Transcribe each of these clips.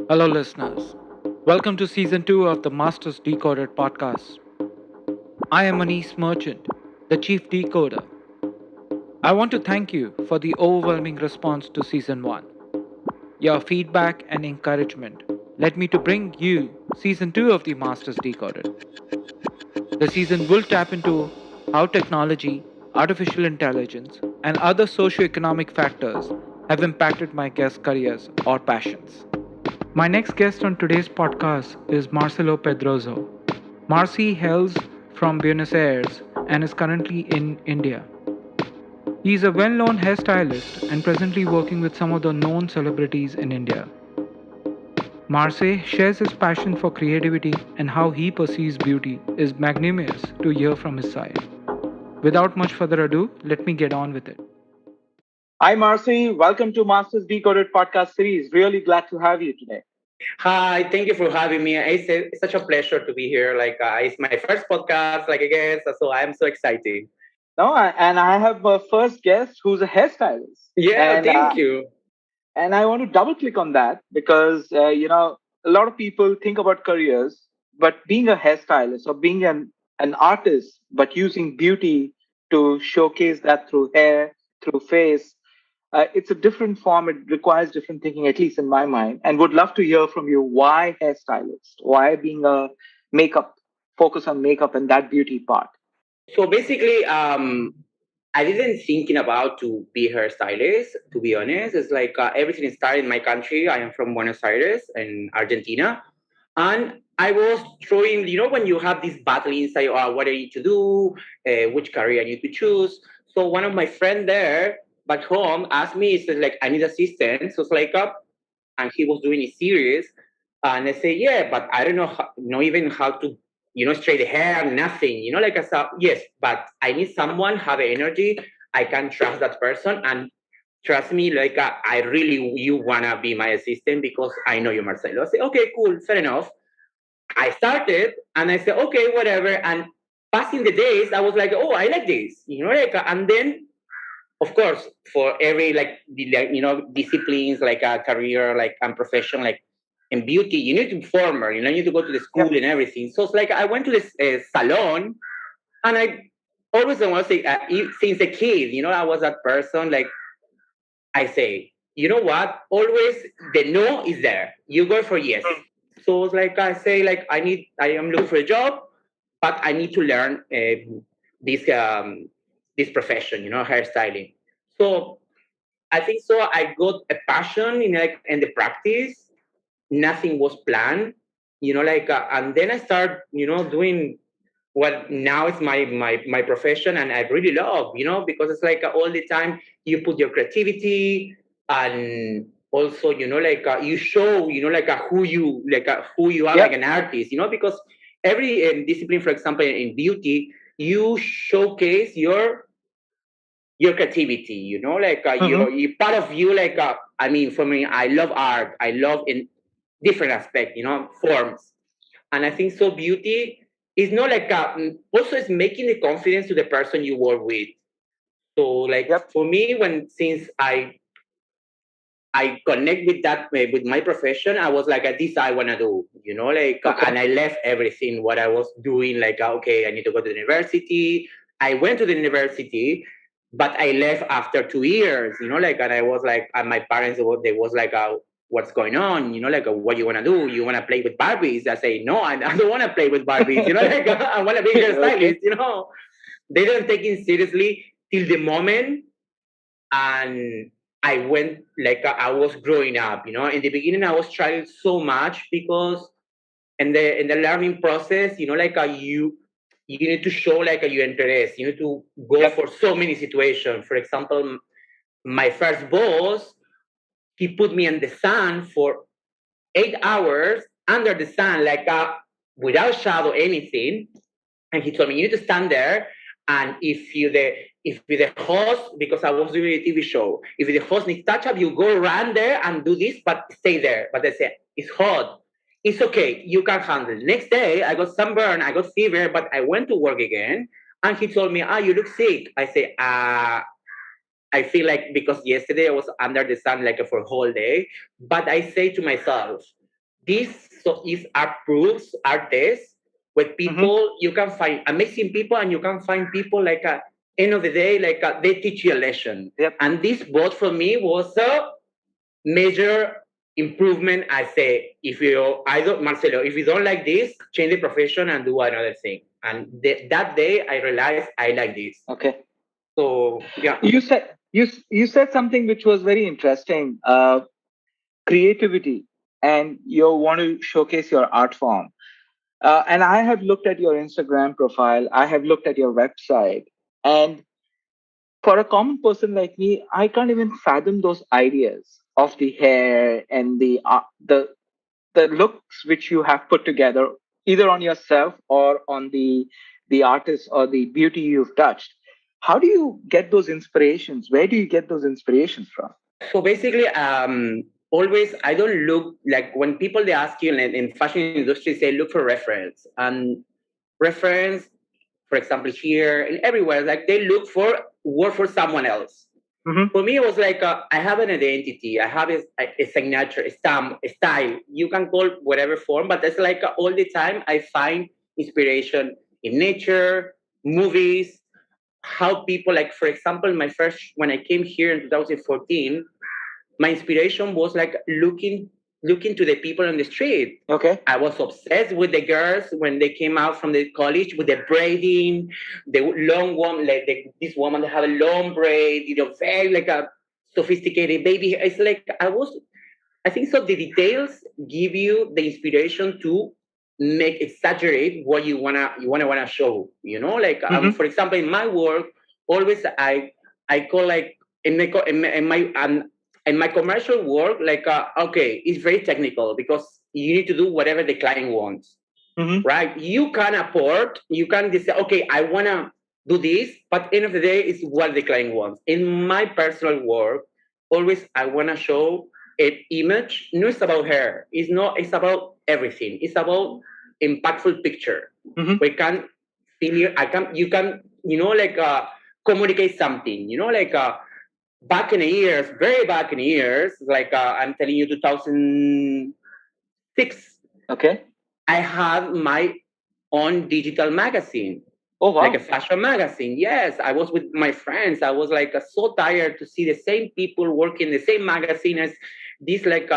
Hello, listeners. Welcome to season 2 of the Masters Decoded podcast. I am Manish Merchant, the chief decoder. I want to thank you for the overwhelming response to season 1. Your feedback and encouragement led me to bring you season 2 of the Masters Decoded. The season will tap into how technology, artificial intelligence, and other socioeconomic factors have impacted my guests' careers or passions. My next guest on today's podcast is Marcelo Pedrozo. Marce hails from Buenos Aires and is currently in India. He is a well known hairstylist and presently working with some of the known celebrities in India. Marce shares his passion for creativity and how he perceives beauty is magnanimous to hear from his side. Without much further ado, let me get on with it. Hi, Marcy. Welcome to Masters Decoded podcast series. Really glad to have you today. Hi, thank you for having me. It's such a pleasure to be here. It's my first podcast, like I guess, so I'm so excited. No, and I have a first guest who's a hairstylist, Yeah, and thank you. and I want to double click on that because a lot of people think about careers, but being a hairstylist or being an artist, but using beauty to showcase that through hair, through face, it's a different form. It requires different thinking, at least in my mind. And would love to hear from you why hairstylist, why being a makeup, focus on makeup and that beauty part. So basically, I didn't thinking about to be hairstylist. To be honest, it's like everything started in my country. I am from Buenos Aires in Argentina, and I was throwing. When you have this battle inside, what I need to do, which career I need to choose. So one of my friend there back home asked me, he said like, I need assistance. So it's like and he was doing a series. And I say, yeah, but I don't know, know even how to, straight hair, nothing. Like I said, yes, but I need someone have energy. I can trust that person and trust me. Like I really, you wanna be my assistant because I know you, Marcelo. I say, okay, cool, fair enough. I started and I said, okay, whatever. And passing the days, I was like, oh, I like this, and then of course, for every disciplines like a career, like and profession, like in beauty, you need to be former. You need to go to the school Yep. and everything. So it's like I went to this salon, and I always want to say since a kid, I was that person. Like I say, you know what? Always the no is there. You go for yes. So it's like I say, like I am looking for a job, but I need to learn this this profession, hairstyling. So I think so. I got a passion in the practice. Nothing was planned, and then I start, doing what now is my profession, and I really love, because it's like all the time you put your creativity, and also, you show, who you are like Yep. an artist, because every discipline, for example, in beauty, you showcase your creativity, Mm-hmm. you part of you, I mean, for me, I love art. I love in different aspect, forms. And I think so beauty is not like also it's making the confidence to the person you work with. So like Yep. for me, when since I connect with that with my profession, I was like, this I want to do, Okay. and I left everything what I was doing. Like, okay, I need to go to the university. I went to the university, but I left after 2 years, and I was like, and my parents, they was like, what's going on? What you want to do? You want to play with Barbies? I say, no, I don't want to play with Barbies. I want to be a Okay. hairstylist, They don't take it seriously till the moment, and I went like I was growing up. In the beginning, I was trying so much because in the learning process, you need to show like your interest. You need to go Yep. for so many situations. For example, my first boss, he put me in the sun for 8 hours under the sun, like without shadow anything, and he told me you need to stand there, and if the host, because I was doing a TV show, if the host needs touch up, you go run there and do this, but stay there. But I said it's hot, it's okay, you can handle. Next day I got sunburn, I got fever, but I went to work again, and he told me, you look sick. I say, I feel like because yesterday I was under the sun like for a whole day, but I say to myself, this so is approves artists with Mm-hmm. people. You can find amazing people, and you can find people like end of the day, like they teach you a lesson. Yep. And this both for me was a major improvement. I say, if you, I don't, Marcelo, if you don't like this, change the profession and do another thing. And that day, I realized I like this. Okay. So yeah. You said something which was very interesting. Creativity, and you want to showcase your art form. And I have looked at your Instagram profile. I have looked at your website, and for a common person like me, I can't even fathom those ideas of the hair and the looks which you have put together, either on yourself or on the artist or the beauty you've touched. How do you get those inspirations? Where do you get those inspirations from? So basically, always I don't look like when people they ask you in fashion industry say look for reference and reference. For example, here and everywhere, like they look for work for someone else. Mm-hmm. For me, it was like I have an identity, I have a signature, a stamp, a style. You can call whatever form, but it's like all the time I find inspiration in nature, movies, how people like. For example, my first when I came here in 2014, my inspiration was like looking to the people on the street. Okay. I was obsessed with the girls when they came out from the college with the braiding, the long one, like this woman that have a long braid, very like a sophisticated baby. It's like I think so. The details give you the inspiration to make exaggerate what you wanna show. Like Mm-hmm. for example, in my work, always I call like in my commercial work, like okay, it's very technical because you need to do whatever the client wants, Mm-hmm. right? You can afford, you can just say, okay, I wanna do this, but end of the day, it's what the client wants. In my personal work, always I wanna show an image. No, it's about her. It's not. It's about everything. It's about impactful picture. Mm-hmm. We can feel you. I can. You can. Like communicate something. Like back in the years, very back in the years, like I'm telling you, 2006. Okay. I had my own digital magazine, Oh like a wow. fashion magazine. Yes, I was with my friends. I was like so tired to see the same people working the same magazine as this, like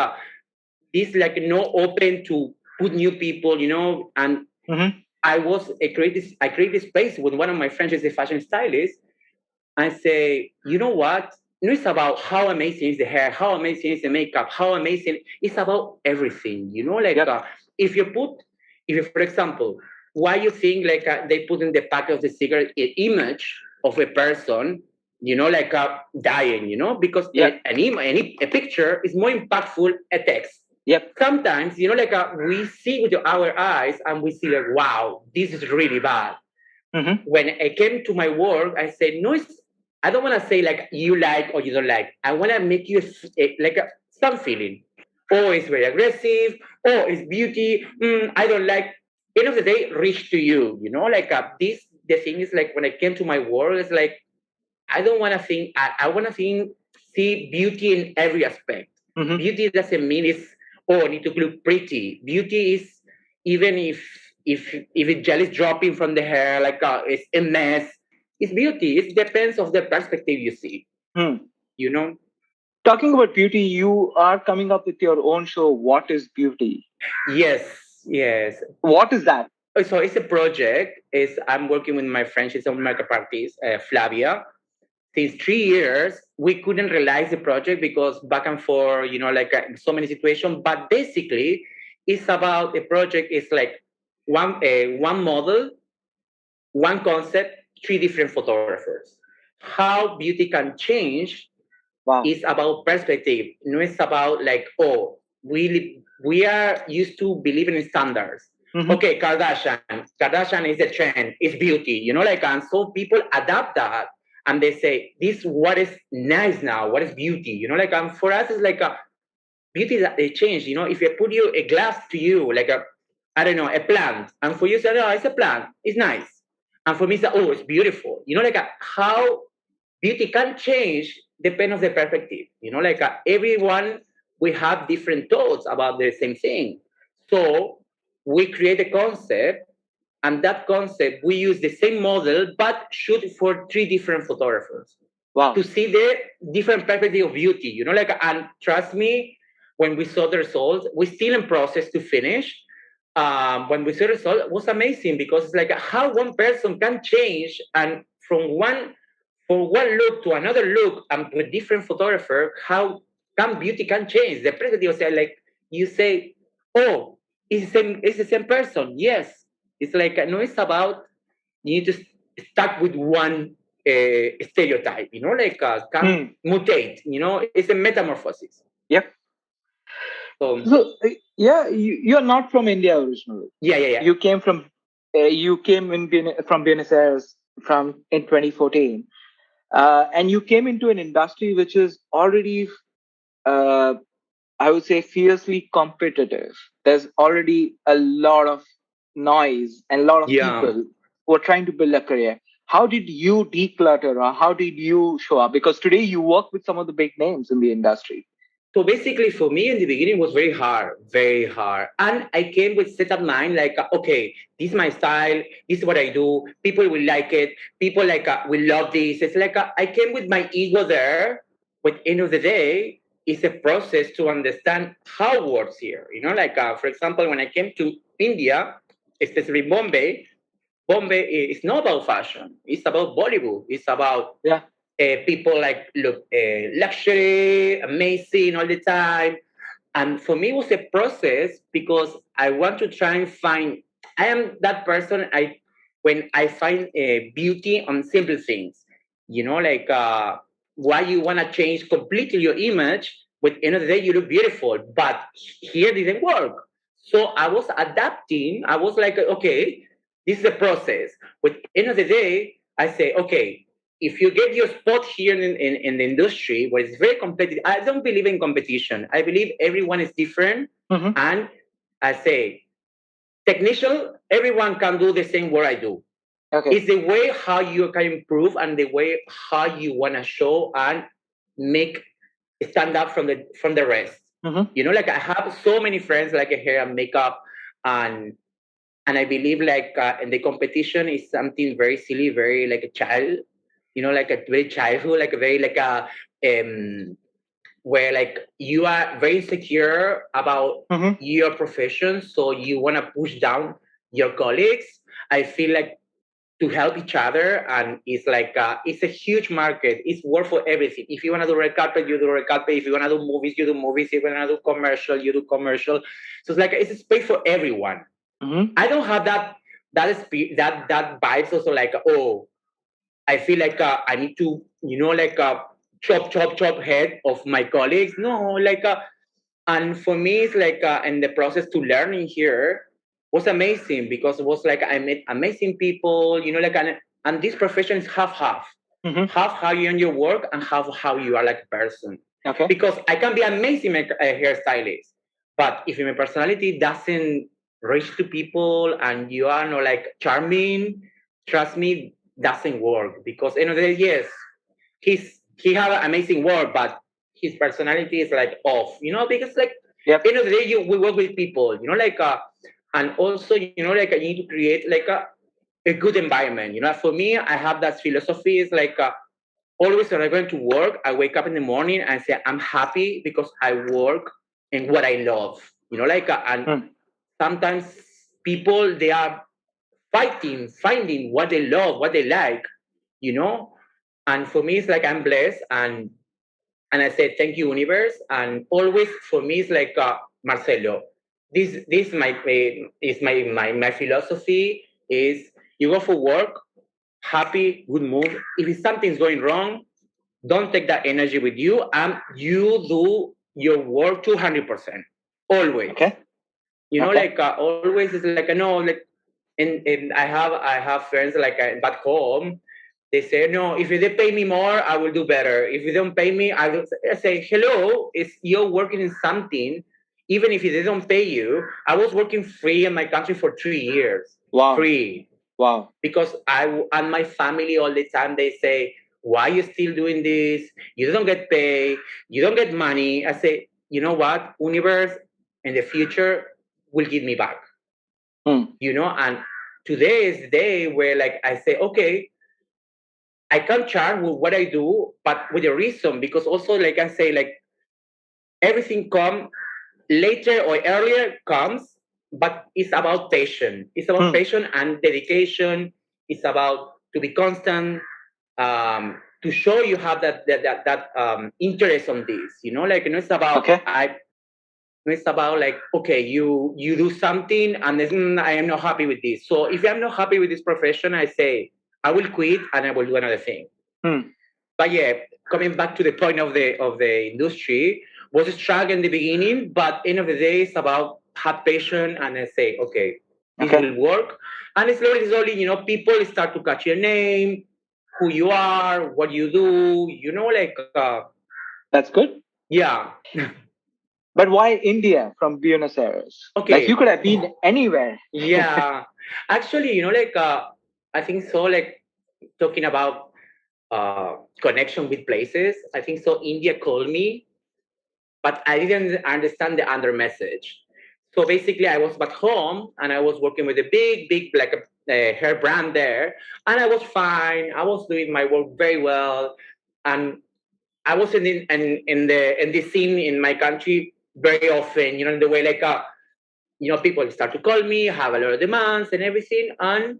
no open to put new people, and Mm-hmm. I created space with one of my friends, who's a fashion stylist. I say, you know what? No, it's about how amazing is the hair, how amazing is the makeup, how amazing. It's about everything, like Yep. if you put, if you, for example, why you think like they put in the pack of the cigarette an image of a person, like dying, because Yep. a picture is more impactful a text. Yep. Sometimes, like we see with our eyes and we see like, wow, this is really bad. Mm-hmm. When I came to my work, I said, no, I don't want to say like you like or you don't like. I want to make you like some feeling. Oh, it's very aggressive. Oh, it's beauty. I don't like. End of the day, reach to you. Like this. The thing is like when I came to my work, it's like I don't want to think. I want to think, see beauty in every aspect. Mm-hmm. Beauty doesn't mean it's I need to look pretty. Beauty is even if it gel is dropping from the hair, like it's a mess. It's beauty. It depends of the perspective you see. Hmm. You know. Talking about beauty, you are coming up with your own show. What is beauty? Yes. Yes. What is that? So it's a project. Is I'm working with my friend. She's a makeup artist, Flavia. Since 3 years, we couldn't realize the project because back and forth, like so many situations. But basically, it's about the project is like one model, one concept, three different photographers. How beauty can change Wow. is about perspective. No, it's about like, we are used to believing in standards. Mm-hmm. Okay, Kardashian is a trend, it's beauty, like, and so people adapt that and they say, this what is nice now, what is beauty, like, and for us it's like a beauty that they change, if I put you a glass to you, like I don't know, a plant, and for you say, no, it's a plant, it's nice. And for me, it's like, oh, it's beautiful. Like how beauty can change depend of the perspective. Like everyone, we have different thoughts about the same thing. So we create a concept, and that concept we use the same model but shoot for three different photographers to Wow. see the different perspective of beauty. And trust me, when we saw the results, we're still in process to finish. When we saw the result, it was amazing because it's like how one person can change and from one look to another look and with different photographer, how can beauty can change. The perspective say like you say, oh, it's the same person. Yes, it's like no, it's about you need to start with one stereotype. Can Hmm. mutate. It's a metamorphosis. Yep. So So yeah, you're not from India originally. yeah, yeah, yeah. You came from Buenos Aires from in 2014, and you came into an industry which is already, uh, I would say, fiercely competitive. There's already a lot of noise and a lot of Yeah. people who are trying to build a career. How did you declutter, or how did you show up? Because today you work with some of the big names in the industry. So basically, for me in the beginning was very hard, very hard. And I came with set up mind like, okay, this is my style. This is what I do. People will like it. People will love this. It's like I came with my ego there. But end of the day, it's a process to understand how it works here. For example, when I came to India, especially Bombay, Bombay is not about fashion. It's about Bollywood. It's about Yeah. people like look luxury, amazing all the time. And for me, it was a process because I want to try and find. I am that person. When I find beauty on simple things, why you want to change completely your image. But end of the day, you look beautiful. But here didn't work. So I was adapting. I was like, okay, this is a process. But end of the day, I say, okay, if you get your spot here in the industry where it's very competitive, I don't believe in competition. I believe everyone is different. Hmm. And I say, technician, everyone can do the same work I do. Okay. It's the way how you can improve and the way how you want to show and make stand up from the rest. Hmm. I have so many friends like hair and makeup, and I believe in the competition is something very silly, very like a child, like a very childhood, like a very like a where like you are very insecure about Hmm. your profession, so you want to push down your colleagues. I feel like to help each other, and it's a huge market. It's worth for everything. If you want to do red carpet, you do red carpet. If you want to do movies, you do movies. If you want to do commercial, you do commercial. So it's a space for everyone. Hmm. I don't have that vibes also like, oh, I feel like I need to chop chop chop head of my colleagues. No, and for me it's in the process to learning here was amazing because it was like I met amazing people. And this profession is half half, Hmm. half how you on your work and half how you are like a person. Okay. Because I can be amazing hairstylist, but if my personality doesn't reach to people and you are not like charming, trust me, doesn't work. Because end of the day, yes, he have amazing work, but his personality is like off. Because like Yep. end of the day, we work with people. And also I need to create like a good environment. For me, I have that philosophy. Is always when I'm going to work, I wake up in the morning and say I'm happy because I work in what I love. And Mm. sometimes people they are fighting, finding what they love, what they like. You know, and for me, it's like I'm blessed, and I say thank you, universe. And always for me, it's like Marcelo. This my philosophy is you go for work, happy, good mood. If something's going wrong, don't take that energy with you, and you do your work 200%. Always. Okay. Okay. Always is like no, like and I have friends like back home. They say no. If they pay me more, I will do better. If you don't pay me, I say hello. Is you're working in something, even if they don't pay you. I was working free in my country for 3 years, Wow. free Wow. because I and my family all the time they say, "Why are you still doing this? You don't get paid. You don't get money." I say, "You know what, universe, in the future." will give me back. Hmm. And today is the day where like I say, okay, I can charge with what I do, but with a reason, because also like I say, like everything come later or earlier comes, but it's about patience. It's about Hmm. patience and dedication. It's about to be constant, to show you have that interest on this. Like it's about Okay. it's about like, okay, you do something and then I am not happy with this. So if I'm not happy with this profession, I say I will quit and I will do another thing. Hmm. But yeah, coming back to the point of the industry, was a struggle in the beginning, but end of the day, it's about have patience and then say, okay, this Okay. will work. And slowly, people start to catch your name, who you are, what you do, like That's good. yeah. But why India from Buenos Aires? Like you Okay. could have been anywhere. Yeah. Actually, like I think so, like talking about connection with places. I think so. India called me, but I didn't understand the under message. So basically, I was back home and I was working with a big like hair brand there, and I was fine. I was doing my work very well, and I was in the scene in my country very often. In the way like people start to call me, have a lot of demands and everything, and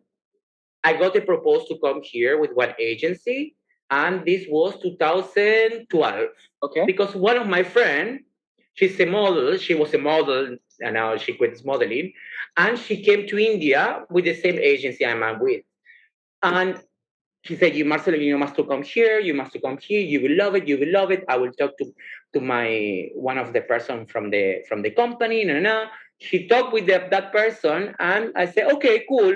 I got a proposal to come here with one agency, and this was 2012. Okay. Because one of my friend, she's a model, she was a model, and now she quits modeling, and she came to India with the same agency I'm with. And she said, "You, Marcelo, you must to come here. You must to come here. You will love it. You will love it. I will talk to my one of the person from the company. No, no, no." She talked with that person, and I said, "Okay, cool."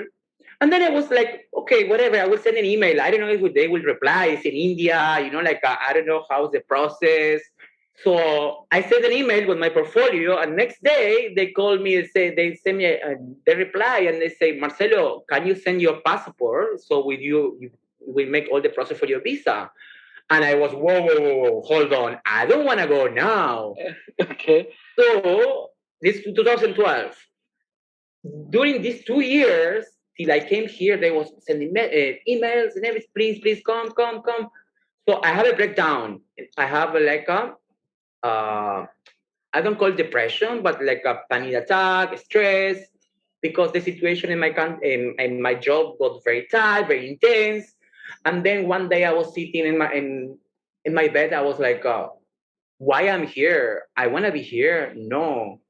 And then I was like, okay, whatever. I will send an email. I don't know if they will reply. It's in India, like I don't know how's the process. So I sent an email with my portfolio, and next day they call me and say they send me they reply and they say, Marcelo, can you send your passport so with you we make all the process for your visa? And I was whoa, hold on, I don't want to go now. Okay. So this 2012. During these 2 years till I came here, they was sending emails and everything. Please come, come, come. So I have a breakdown. I have like a uh, I don't call it depression, but like a panic attack, stress, because the situation in my job got very tight, very intense. And then one day I was sitting in my bed. I was like, why I'm here? I want to be here. No,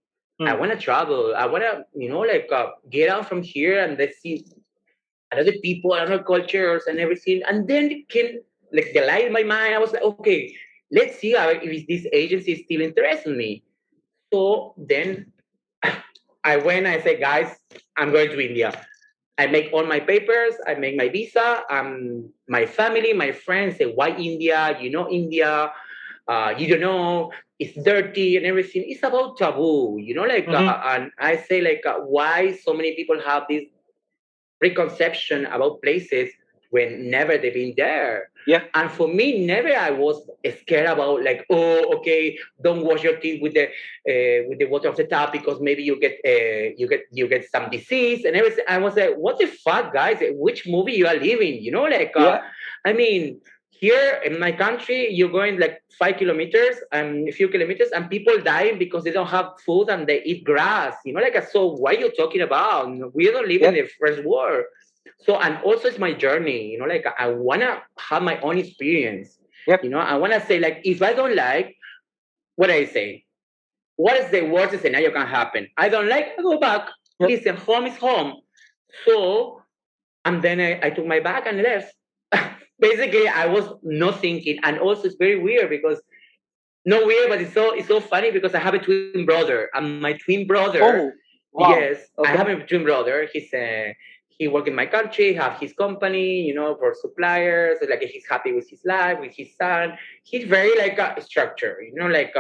I Hmm. want to travel. I want to, like get out from here and let's see other people, other cultures and everything. And then it came like the light in my mind. I was like, okay, let's see if this agency is still interested in me. So then I went, I said, guys, I'm going to India. I make all my papers, I make my visa. My family, my friends say, why India? You know India. You don't know, it's dirty and everything. It's about taboo, like, Mm-hmm. and I say, like, why so many people have this preconception about places when never they've been there. Yeah. And for me, never I was scared about like, oh, okay, don't wash your teeth with the water of the tap because maybe you get some disease and everything. I was like, what the fuck, guys? Which movie you are living? Like, Yeah. I mean, here in my country, you're going like 5 kilometers and a few kilometers, and people dying because they don't have food and they eat grass. Like, so what are you talking about? We don't live in Yeah. the first world. So, and also it's my journey. Like I wanna have my own experience. Yep. I wanna say like, if I don't like what I say, what is the worst scenario can happen? I don't like, I go back. Yep. Listen, home is home. So, and then I took my bag and left. Basically, I was not thinking, and also it's very weird because not weird, but it's so funny because I have a twin brother, and my twin brother, Oh. yes, Wow. I have Okay. a twin brother. He work in my country, have his company, for suppliers. Like he's happy with his life, with his son. He's very like a structure, like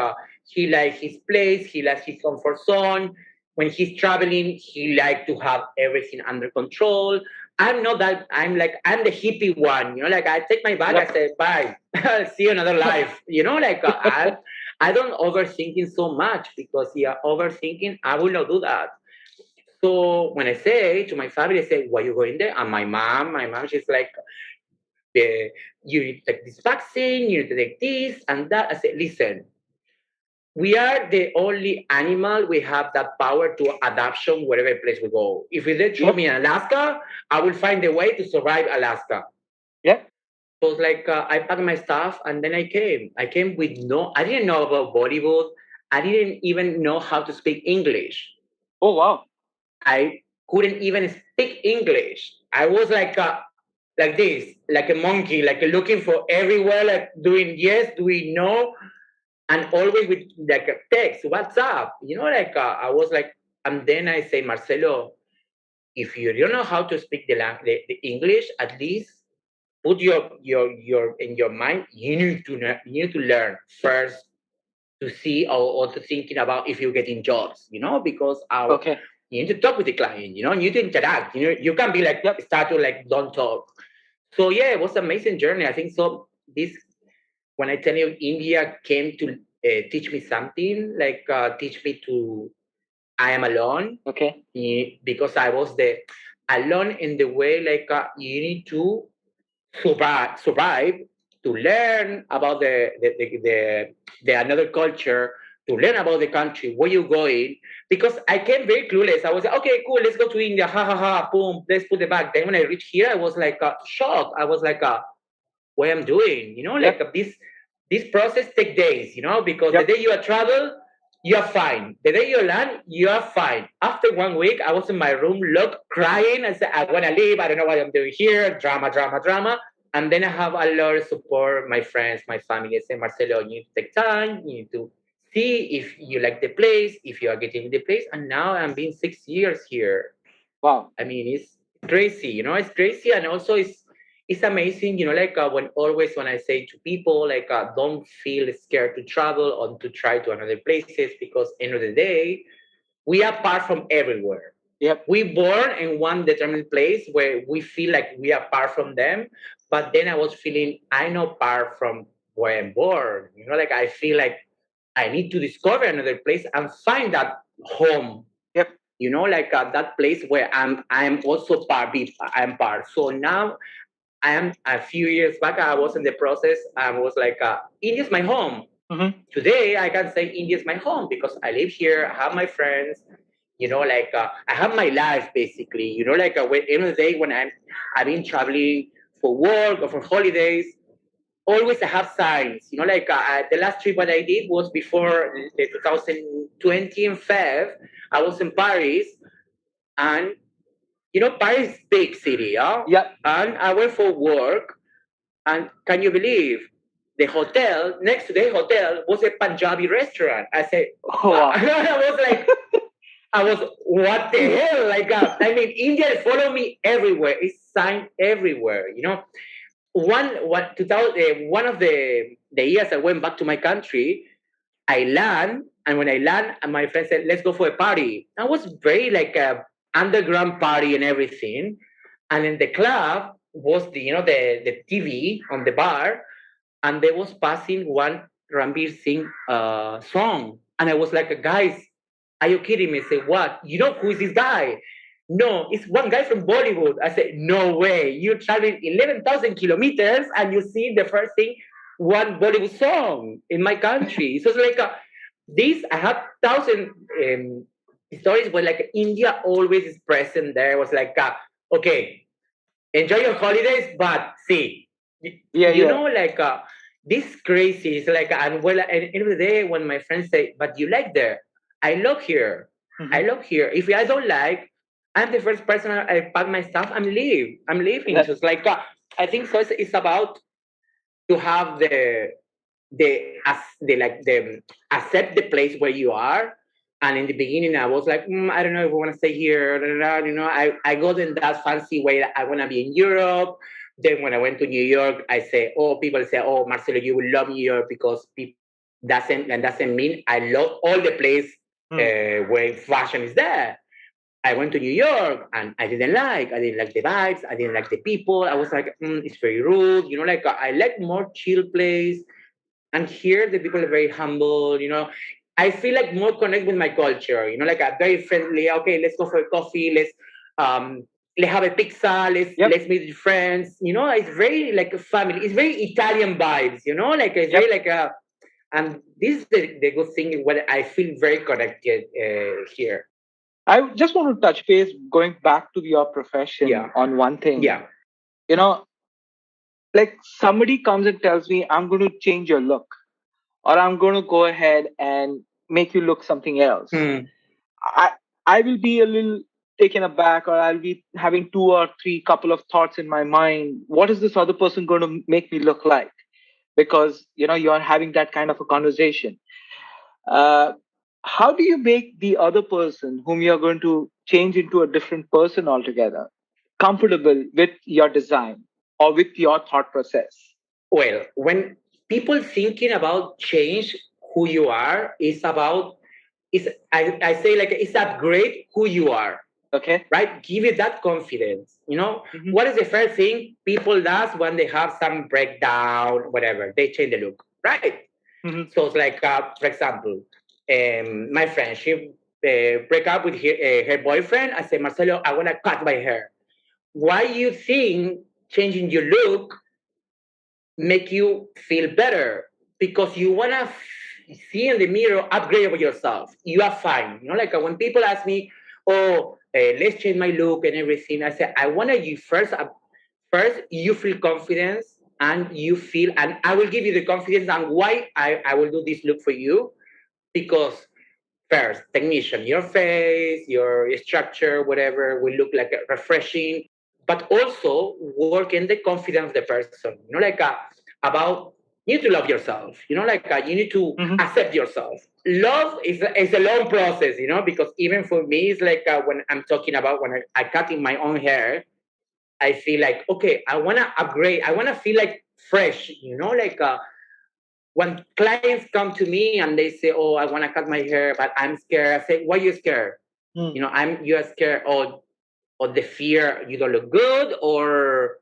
he likes his place, he likes his comfort zone. When he's traveling, he like to have everything under control. I'm not that. I'm the hippie one, like I take my bag, I Yep. say bye, see you another life, like I don't overthinking so much because yeah, overthinking, I will not do that. So when I say to my family, I say, "Why you going there?" And my mom, she's like, "You need to take this vaccine, you need to take this and that." I said, "Listen, we are the only animal we have that power to adaptation wherever place we go. If they throw Yep. me in Alaska, I will find a way to survive Alaska." Yep. So it's like I packed my stuff and then I came. I came with I didn't know about Bollywood. I didn't even know how to speak English. Oh wow. I couldn't even speak English. I was like this, like a monkey, like looking for everywhere, like doing yes, doing no, and always with like a text, what's up? I was like, and then I say, Marcelo, if you don't know how to speak the English, at least put your in your mind, you need to learn first to see or to thinking about if you're getting jobs, because Okay. you need to talk with the client, you need to interact, you can't be like Yep. start to like don't talk. So yeah, it was an amazing journey. I think so. This when I tell you India came to teach me something, like teach me to I am alone, Okay. because I was the alone in the way like you need to survive to learn about the another culture, to learn about the country where you're going. Because I came very clueless. I was like, okay, cool, let's go to India. Ha ha ha, boom, let's put it back. Then when I reached here, I was like shocked. I was like, what I'm doing. Like Yep. this process take days. Because the Yep. day you are travel, you are fine. The day you land, you are fine. After 1 week, I was in my room, look, crying. I said, I want to leave. I don't know what I'm doing here. Drama, drama, drama. And then I have a lot of support, my friends, my family. They say, Marcelo, you need to take time. You need to see if you like the place, if you are getting the place. And now I'm being 6 years here. Wow. I mean, it's crazy, it's crazy, and also it's amazing, like when I say to people, like don't feel scared to travel or to try to another places, because end of the day, we are apart from everywhere. Yep. We born in one determined place where we feel like we are apart from them, but then I was feeling I'm not apart from where I'm born. Like I feel like I need to discover another place and find that home, Yep. like that place where I'm also I'm part. So now I am a few years back, I was in the process. I was like, India's my home. Mm-hmm. Today I can say India's my home because I live here, I have my friends, like I have my life basically, like when end of the day when I've been traveling for work or for holidays, always I have signs. Like the last trip what I did was before the 2020 in Feb. I was in Paris, and Paris is big city, yeah. Yep. And I went for work, and can you believe the hotel next to the hotel was a Punjabi restaurant? I said, Oh wow. wow. I was, what the hell? Like, I mean, India follow me everywhere. It's signed everywhere. One of the years I went back to my country, I land, and when I land, and my friend said, "Let's go for a party." I was very like a underground party and everything, and in the club was the TV on the bar, and there was passing one Ranbir Singh song, and I was like, "Guys, are you kidding me?" I said, "What? You know who is this guy?" No, it's one guy from Bollywood. I said, "No way! You traveling 11,000 kilometers and you see the first thing, one Bollywood song in my country." So it's like this. I have thousand stories where like India always is present there. It was like, okay, enjoy your holidays, but see, Yeah. Yeah. like this crazy. It's like, and well, at the end of the day, when my friends say, "But you like there," I love here. I Mm-hmm. love here. If I don't like, I'm the first person. I pack my stuff. I'm leaving. So That. it's like I think so. It's about to have the accept the place where you are. And in the beginning, I was like, I don't know if I want to stay here. Da, da, da. I got in that fancy way that I want to be in Europe. Then when I went to New York, I say, oh, people say, oh, Marcelo, you will love New York because people doesn't mean I love all the place Mm. where fashion is there. I went to New York and I didn't like the vibes, I didn't like the people. I was like, it's very rude, like I like more chill place. And here the people are very humble. I feel like more connect with my culture. Like a very friendly. Okay, let's go for a coffee. Um let's have a pizza. Yep. Let's meet friends. It's very like a family. It's very Italian vibes. Like it's very Yep. like a. And this is the good thing when I feel very connected here. I just want to touch base going back to your profession Yeah, on one thing. yeah. You know, like somebody comes and tells me, I'm going to change your look, or I'm going to go ahead and make you look something else. Hmm. I I will be a little taken aback, or I'll be having two or three couple of thoughts in my mind. What is this other person going to make me look like? Because you're having that kind of a conversation. Uh, how do you make the other person whom you're going to change into a different person altogether comfortable with your design or with your thought process? Well, when people thinking about change who you are, I say like it's upgrade who you are, Okay. right? Give you that confidence. Hmm. What is the first thing people does when they have some breakdown, whatever? They change the look, right? Hmm. So it's like, for example, my friend, she break up with her boyfriend. I say, Marcelo, I want to cut my hair. Why you think changing your look make you feel better? Because you want to see in the mirror, upgrade of yourself. You are fine. Like when people ask me, oh, let's change my look and everything, I say, I want you first. First, you feel confidence and you feel, and I will give you the confidence and why I will do this look for you. Because first, technician, your face, your structure, whatever, will look like refreshing, but also work in the confidence of the person. Like about you need to love yourself. Like you need to Hmm. accept yourself. Love is a long process. Because even for me, it's like when I'm talking about when I cutting my own hair, I feel like okay, I wanna upgrade. I wanna feel like fresh. Like when clients come to me and they say, "Oh, I want to cut my hair, but I'm scared." I say, "Why are you scared?" Hmm. You're scared or the fear you don't look good or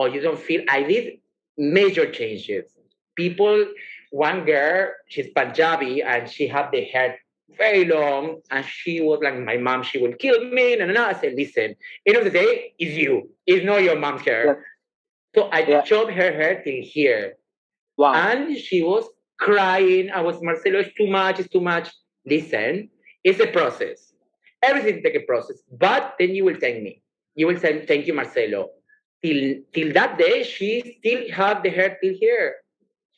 you don't feel. I did major changes. People, one girl, she's Punjabi and she had the hair very long and she was like, "My mom, she will kill me." No, no, no. I said, "Listen, end of the day, it's you. It's not your mom's Yeah. hair." So I Yeah. chopped her hair till here Wow. and she was crying. I was, Marcelo, it's too much, it's too much. Listen, it's a process. Everything take a process. But then you will thank me. You will say, thank you, Marcelo. Till that day, she still have the hair till here.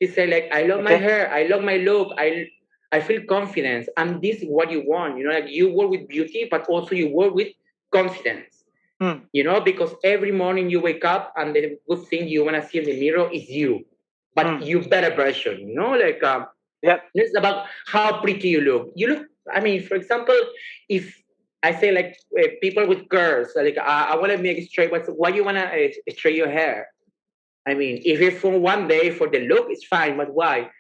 She said, like, I love my Okay. hair, I love my look, I feel confidence. And this is what you want. Like you work with beauty, but also you work with confidence. Hmm. Because every morning you wake up and the good thing you want to see in the mirror is you, but Hmm. you better version, like Yep. it's about how pretty you look. You look, I mean, for example, if I say like people with curls, like I want to make it straight, but why you want to straight your hair? I mean, if it's for one day for the look, it's fine, but why?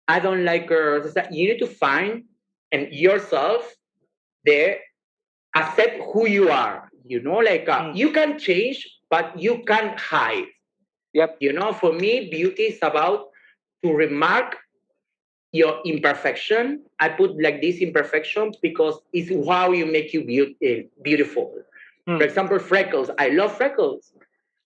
I don't like curls. It's that you need to find and yourself there accept who you are. Like Hmm. you can change, but you can't hide. Yep. For me, beauty is about to remark your imperfection. I put like this imperfection because it's how you make you beautiful. For Hmm. example, freckles. I love freckles.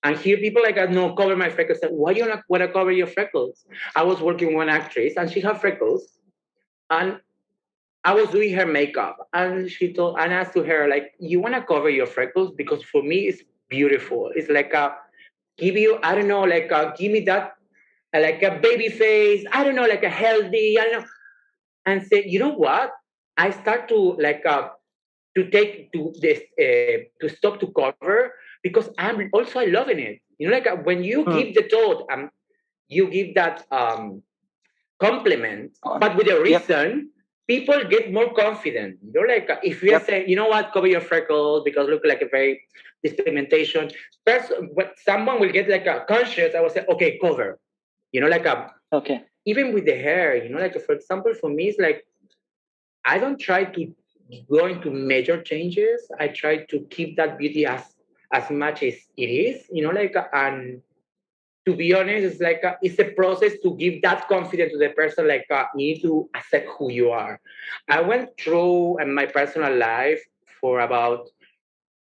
And here people like, no, cover my freckles. Why you not want to cover your freckles? I was working with one actress and she had freckles. And I was doing her makeup, and and I asked to her like, "You want to cover your freckles because for me it's beautiful. It's like a give you, I don't know, like give me that like a baby face. I don't know, like a healthy. I don't know." And said, "You know what? I start to like to take to this to stop to cover because I'm also I loving it. Like when you Hmm. give the thought, you give that compliment, On. but with a Yep. reason, people get more confident. Like if you Yep. say, you know what, cover your freckles because look like a very this pigmentation. First, when someone will get like a conscious, I will say, okay, cover. Like Okay. even with the hair, like for example, for me, it's like I don't try to go into major changes. I try to keep that beauty as much as it is. Like and to be honest, it's like it's a process to give that confidence to the person. Like you need to accept who you are. I went through in my personal life for about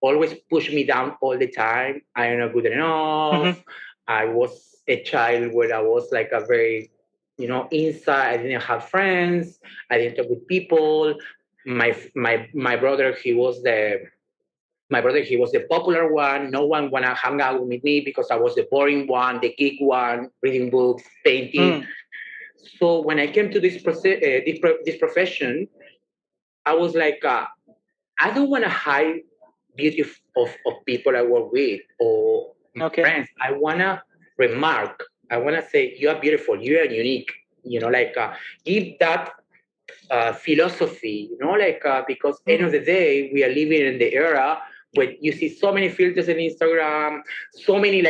always push me down all the time. I am not good Mm-hmm. enough. I was a child where I was like a very, inside. I didn't have friends. I didn't talk with people. My brother, he was the popular one. No one wanna hang out with me because I was the boring one, the geek one, reading books, painting. Mm. So when I came to this profession, I was like, I don't want to hide beauty of people I work with or my Okay. friends. I want to remark. I want to say, you are beautiful. You are unique. Like give that philosophy, because end of Mm. the day, we are living in the era where you see so many filters on Instagram, so many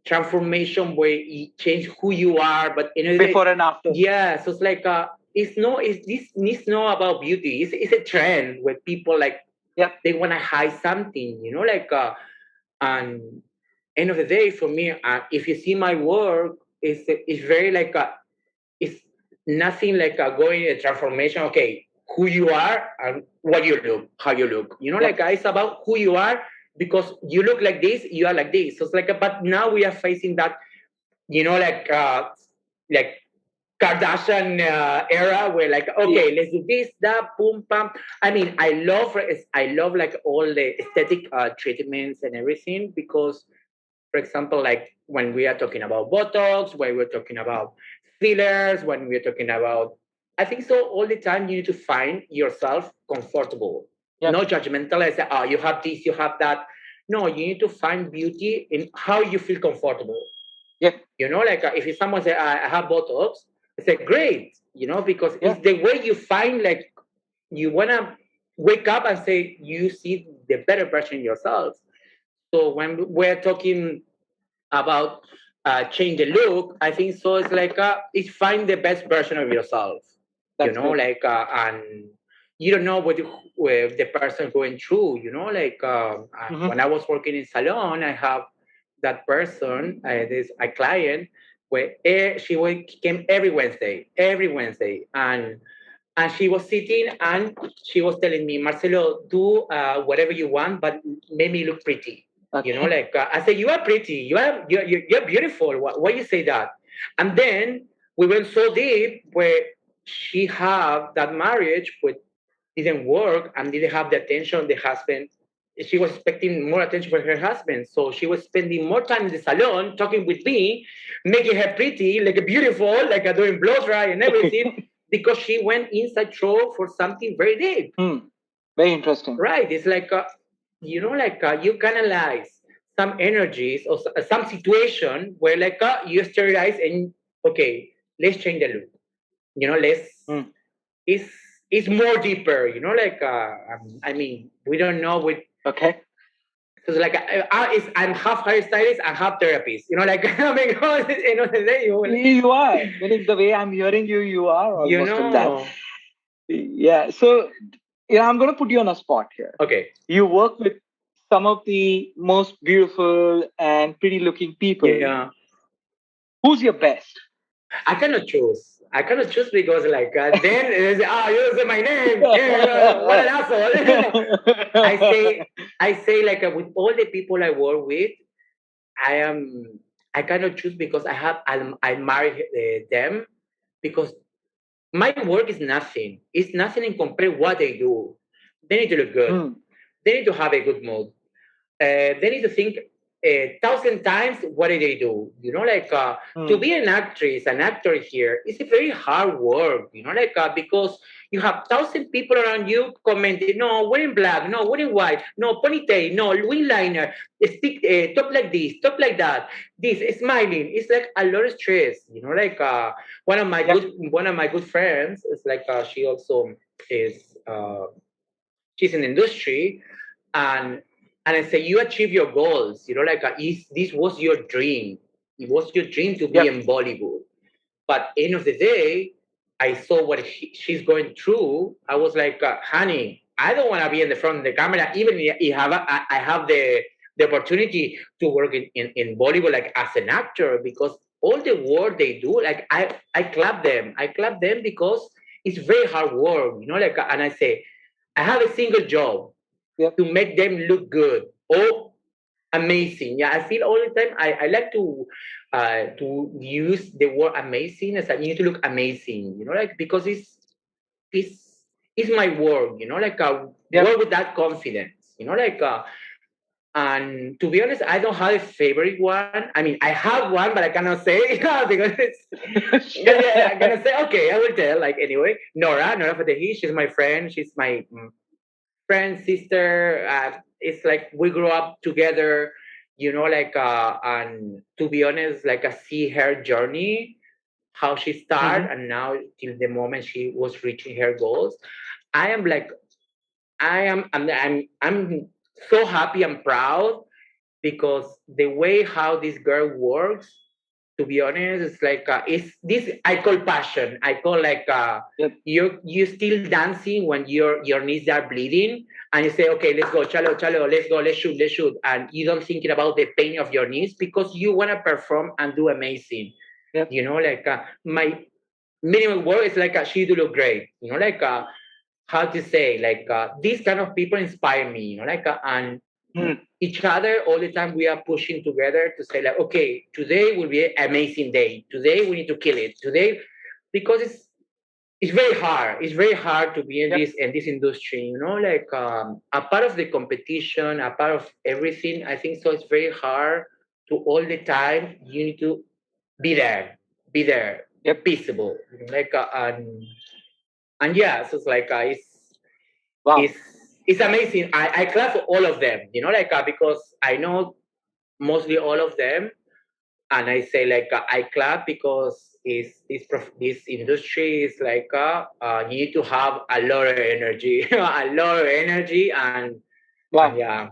transformation where you change who you are, but end of the day, Before and after. yeah, so it's like it's this needs to know about beauty. It's a trend where people Yep. they want to hide something, and end of the day for me, if you see my work, it's very it's nothing like going a transformation. Okay, who you are and what you look, how you look. Yep. It's about who you are because you look like this, you are like this. So it's but now we are facing that, you know, like Kardashian era where Yeah. okay, let's do this, that, boom, pam. I mean, I love like all the aesthetic treatments and everything because, for example, like when we are talking about Botox, when we're talking about fillers, when we're talking about, I think so all the time you need to find yourself comfortable, Yep. no judgmental. I say, oh, you have this, you have that. No, you need to find beauty in how you feel comfortable. Yep. If someone say, I have Botox, I say, great, because Yeah. it's the way you find you wanna wake up and say you see the better version of yourself. So when we're talking about change the look, I think so. It's it's find the best version of yourself. That's right. And you don't know what the person going through. Mm-hmm. When I was working in salon, I have that person, this a client, where came every Wednesday, and she was sitting and she was telling me, Marcelo, do whatever you want, but make me look pretty. Okay. I said, you are pretty, you're beautiful. Why you say that? And then we went so deep where she had that marriage, but didn't work and didn't have the attention of the husband. She was expecting more attention from her husband, so she was spending more time in the salon talking with me, making her pretty, like a beautiful, doing blow dry and everything, because she went inside throw for something very deep. Hmm. Very interesting. Right? It's you canalize some energies or some situation where you sterilize and okay, let's change the look. Let's Hmm. it's it's more deeper. I mean, we don't know with Okay. because I'm half hairstylist and half therapist. I mean, the day You are. Meaning the way I'm hearing you, you are you almost in that. know. Yeah. So, I'm going to put you on a spot here. Okay. You work with some of the most beautiful and pretty looking people. Yeah. Who's your best? I cannot choose. I cannot choose because then you say my name. Yeah, what an asshole. I say with all the people I work with, I am I cannot choose because I marry them because my work is nothing. It's nothing in compare what they do. They need to look good. Hmm. They need to have a good mood. They need to think a thousand times what do they do. To Hmm. be an actor here is a very hard work. Because you have thousand people around you commenting, no, wearing black, no, wearing white, no, ponytail, no, wing liner, stick, talk like this, talk like that, this, smiling. It's like a lot of stress. Yep. One of my good friends is she also is she's in industry, and I say you achieve your goals. This was your dream. It was your dream to be Yep. in Bollywood. But end of the day, I saw what she's going through. I was like, honey, I don't want to be in the front of the camera, even if I have the opportunity to work in Bollywood like as an actor, because all the work they do, like I clap them. I clap them because it's very hard work, like, and I say, I have a single job Yep. to make them look good. Oh, amazing. Yeah, I feel all the time I like to use the word amazing as you need to look amazing, like, because it's it's my work, like, Yep. work with that confidence, like, and to be honest, I don't have a favorite one. I mean, I have one, but I cannot say because it's, yeah, I'm gonna say, okay, I will tell. Like, anyway, Norah Fatehi, she's my friend. She's my friend, sister. It's like we grew up together, like, and to be honest, like, I see her journey, how she Hmm. started, and now till the moment she was reaching her goals. I am like, I'm so happy and proud because the way how this girl works, to be honest, it's like, it's this I call passion. I call like, Yep. you still dancing when your knees are bleeding, and you say, okay, let's go, chalo, let's go, let's shoot, and you don't thinking about the pain of your knees because you want to perform and do amazing. Yep. Like, my minimum word is like, she do look great. Like, how to say, like, these kind of people inspire me. Like, and Mm. each other all the time. We are pushing together to say, like, okay, today will be an amazing day. Today we need to kill it. Today, because it's very hard. It's very hard to be in Yep. this industry. Like, a part of the competition, a part of everything. I think so. It's very hard to all the time. You need to be there, Yep. peaceable. Like, and yeah, so it's like, Wow. it's it's amazing. I clap for all of them. Like, because I know mostly all of them, and I say, like, I clap because this industry is like, you need to have a lot of energy, a lot of energy, and Wow. yeah.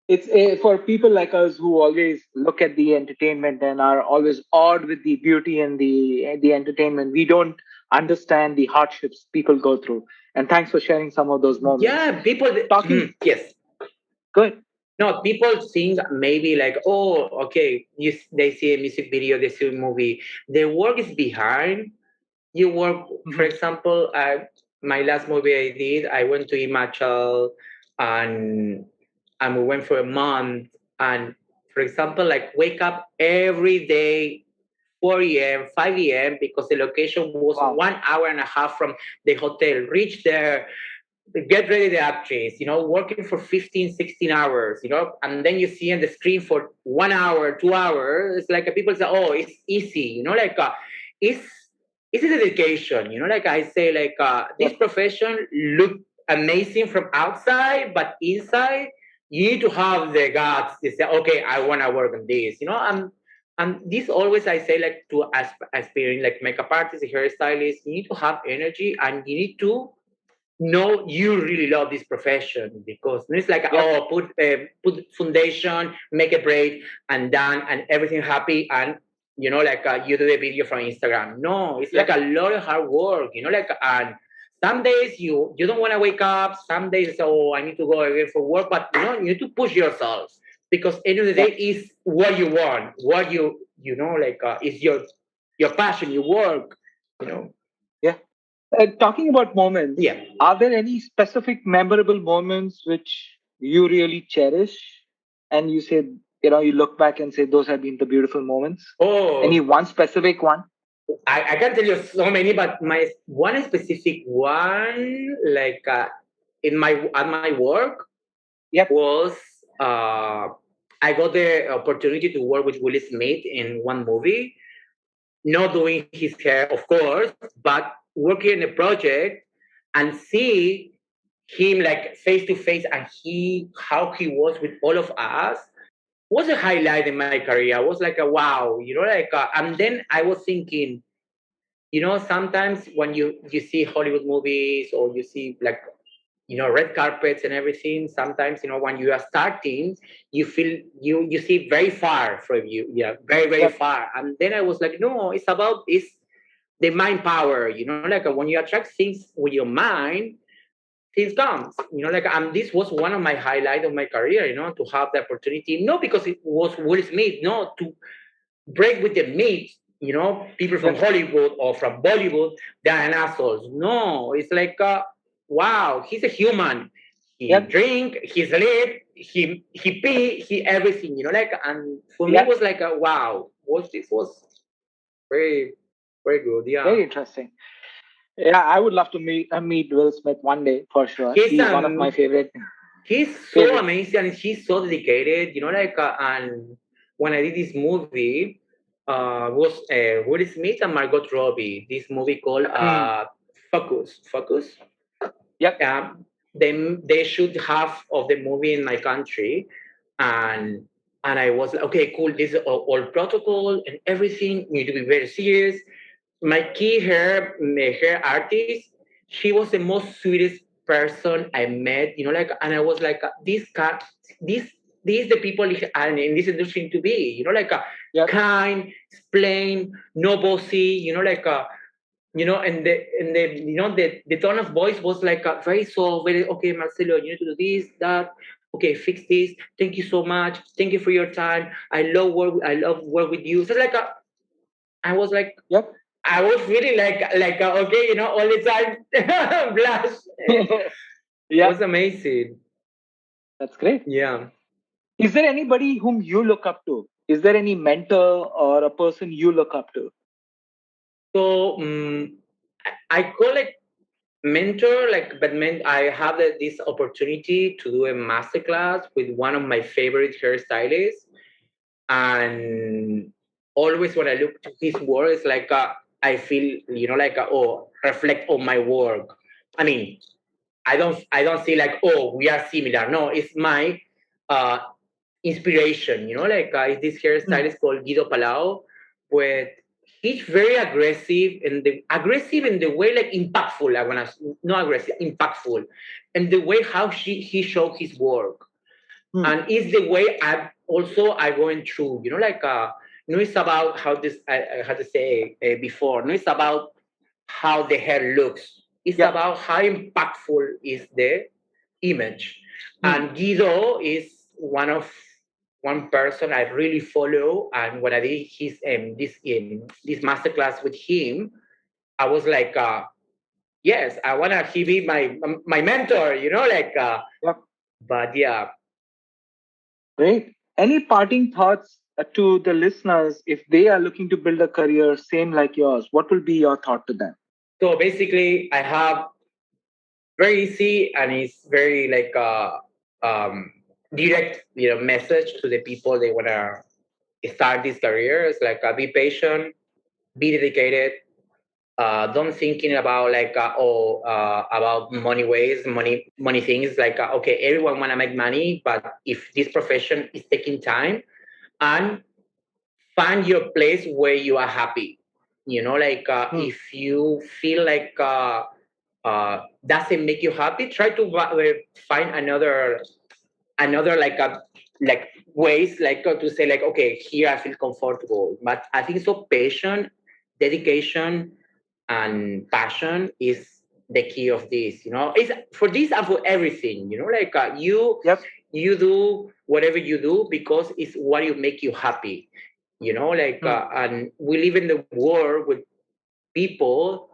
It's for people like us who always look at the entertainment and are always awed with the beauty and the entertainment. We don't understand the hardships people go through. And thanks for sharing some of those moments. Yeah, people. Talking Yes. good. No, people think maybe like, oh, okay, they see a music video, they see a movie. The work is behind. You work, for Hmm. example, my last movie I did, I went to Himachal, and we went for a month. And for example, like, wake up every day 4 a.m., 5 a.m., because the location was Wow. 1 hour and a half from the hotel. Reach there, get ready the actress, working for 15, 16 hours, and then you see on the screen for 1 hour, 2 hours. It's like, people say, oh, it's easy, like, it's it's a dedication, like I say, like, this Yep. profession look amazing from outside, but inside you need to have the guts to say, okay, I want to work on this, and this always I say, like, to aspiring like makeup artist, hairstylist, you need to have energy, and you need to know you really love this profession, because it's like, Yep. oh, put foundation, make a braid, and done, and everything happy, and like, you do the video from Instagram. No, it's like Yep. a lot of hard work, like, and some days you don't want to wake up. Some days, oh, I need to go again for work, but you need to push yourself, because end of the day Yep. is what you want, what like, is your passion, your work, you know. Yeah. Talking about moments, Yeah. are there any specific memorable moments which you really cherish and you say, you look back and say those have been the beautiful moments? Any Oh, one specific one? I can tell you so many, but my one specific one, like, in my at my work, Yep. was, uh, I got the opportunity to work with Will Smith in one movie, not doing his hair, of course, but working in a project and see him like face to face, and how he was with all of us was a highlight in my career. I was like, a wow, like, and then I was thinking, sometimes when you see Hollywood movies, or you see, like, red carpets and everything, sometimes, when you are starting, you feel you see very far from you, yeah, very, very Yep. far. And then I was like, no, it's the mind power, like, when you attract things with your mind, things comes. This was one of my highlights of my career. To have the opportunity, not because it was Will Smith, no, to break with the myth. People from Yep. Hollywood or from Bollywood, they're an assholes. No, it's like, wow, he's a human. He Yep. drink, he sleep, he pee, he everything. And for me, it Yep. was like, wow, this was very, very good. Yeah, Very interesting. Yeah, I would love to meet Will Smith one day for sure. he's He's one of my he's so favorite. amazing and he's so dedicated. And when I did this movie, was Will Smith and Margot Robbie. This movie called Hmm. Focus. Focus. Yep. They shoot half of the movie in my country, and I was like, okay, cool. This is all protocol and everything. We need to be very serious. My key hair artist, she was the most sweetest person I met. And I was like, this these the people and in this industry to be. Yep. Kind, plain, no bossy. And the tone of voice was like very soft, very okay, Marcelo, you need to do this, that. Okay, fix this. Thank you so much. Thank you for your time. I love work with you. So like I was like Yep. I was really like okay, all the time blush. It was Yep. amazing. That's great. Yeah. Is there anybody whom you look up to? Is there any mentor or a person you look up to? So I call it mentor, I have this opportunity to do a masterclass with one of my favorite hairstylists, and always when I look to his work, it's like I feel reflect on my work. I mean, I don't see like, oh, we are similar. No, it's my uh, inspiration. Is this Hmm. hairstylist called Guido Palau, but he's very aggressive in the way like impactful. I wanna not aggressive, impactful, and the way how he showed his work, Hmm. and it's the way I going through. No, it's about how this I had to say before. No, it's about how the hair looks. It's Yep. about how impactful is the image. Hmm. And Guido is one person I really follow. And when I did this masterclass with him, I was like, yes, I wanna he be my mentor. Yep. But yeah. Great. Any parting thoughts to the listeners if they are looking to build a career same like yours? What will be your thought to them? So basically, I have very easy and it's very like um, direct, message to the people they wanna start this career. It's like be patient, be dedicated. Don't thinking about like about money ways, money things. Like okay, everyone wanna make money, but if this profession is taking time, and find your place where you are happy. Hmm. If you feel like doesn't make you happy, try to find another like ways to say like, okay, here I feel comfortable. But I think so patient, dedication, and passion is the key of this. It's for this and for everything. Yep. You do whatever you do because it's what you make you happy. Hmm. And we live in the world with people.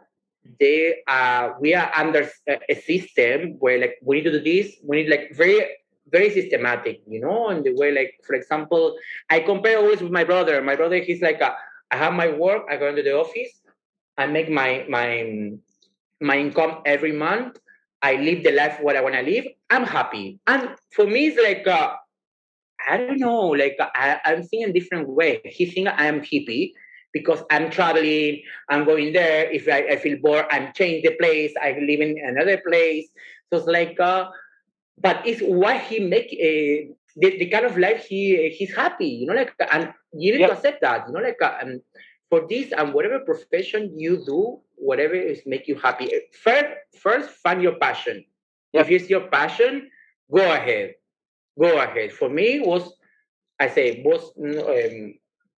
We are under a system where like we need to do this, we need like very very systematic, and the way like for example I compare always with my brother. He's like I have my work, I go into the office, I make my income every month, I live the life what I want to live, I'm happy. And for me it's like I don't know, like I'm thinking a different way. He think I'm hippie because I'm traveling, I'm going there. If I feel bored, I'm change the place, I live in another place. So it's like, but it's what he make the kind of life he's happy, and you need to Yep. accept that, for this and whatever profession you do, whatever is make you happy. First find your passion. If Yep. it's your passion, go ahead, go ahead. For me, was I say was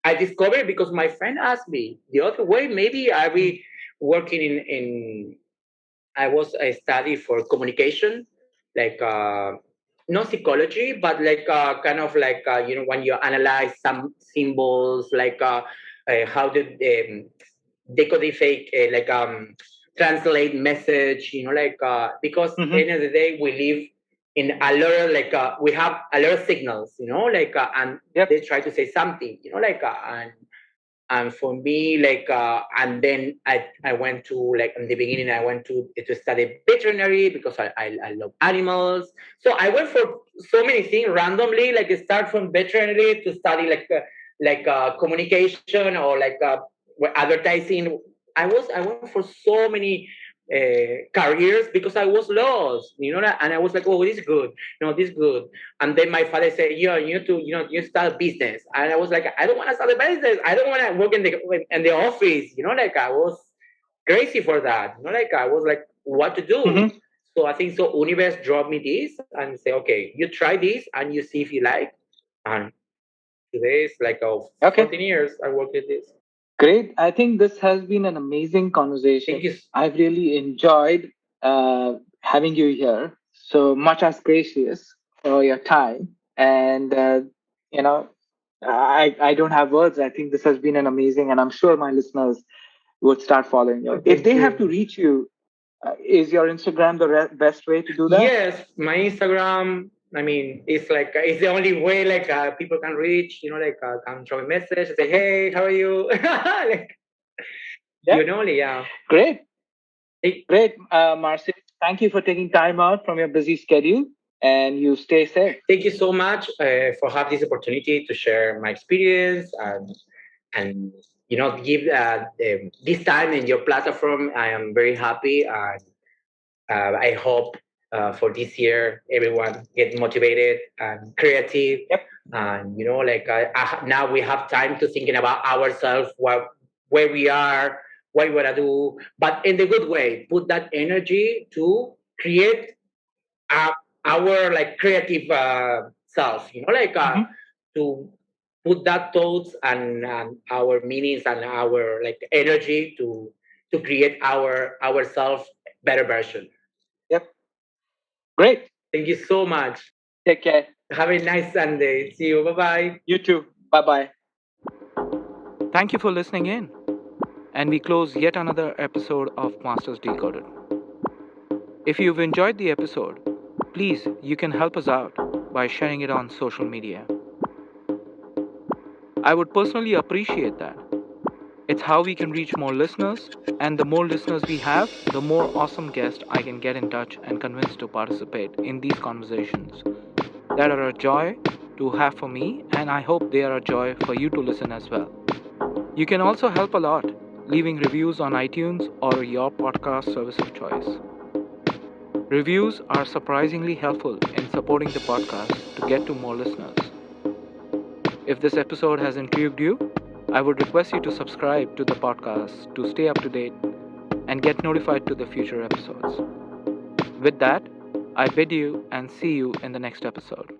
I discovered because my friend asked me the other way. Maybe I Hmm. be working in I was a study for communication, like not psychology, but like kind of like when you analyze some symbols, like how did decodify, like translate message, like because Mm-hmm. end of the day we live in a lot of like we have a lot of signals, like and Yep. they try to say something, like and for me like and then I went to like in the beginning I went to study veterinary because I love animals, so I went for so many things randomly, like start from veterinary to study like communication or like advertising. I went for so many careers because I was lost, and I was like, oh, this is good, this is good. And then my father said, "Yeah, you need to, you start a business." And I was like, "I don't want to start a business. I don't want to work in the office." Like I was crazy for that. Like I was like, "What to do?" Mm-hmm. So I think so. Universe dropped me this and say, "Okay, you try this and you see if you like." And today is like 14 Okay. years I work with this. Great. I think this has been an amazing conversation. Thank you. I've really enjoyed having you here. So much as gracious for your time. And, you know, I don't have words. I think this has been an amazing, and I'm sure my listeners would start following you. Oh, If thank they have to you. reach you, is your Instagram the best way to do that? Yes, my Instagram. I mean, it's like it's the only way like people can reach. Like can drop a message, say, Okay. "Hey, how are you?" like Yeah. yeah. Great. Hey, Great. Marcel, thank you for taking time out from your busy schedule, and you stay safe. thank you so much for having this opportunity to share my experience and give this time in your platform. I am very happy and I hope for this year everyone get motivated and creative, Yep. and like now we have time to thinking about ourselves, where we are, what we want to do, but in the good way. Put that energy to create uh, our like creative self. Like Hmm. to put that thoughts and our meanings and our like energy to create ourself better version. Yep. Great. Thank you so much. Take care. Have a nice Sunday. See you. Bye bye. You too. Bye bye. Thank you for listening in. And we close yet another episode of Masters Decoded. If you've enjoyed the episode, please you can help us out by sharing it on social media. I would personally appreciate that. It's how we can reach more listeners, and the more listeners we have, the more awesome guests I can get in touch and convince to participate in these conversations that are a joy to have for me, and I hope they are a joy for you to listen as well. You can also help a lot leaving reviews on iTunes or your podcast service of choice. Reviews are surprisingly helpful in supporting the podcast to get to more listeners. If this episode has intrigued you, I would request you to subscribe to the podcast to stay up to date and get notified to the future episodes. With that, I bid you and see you in the next episode.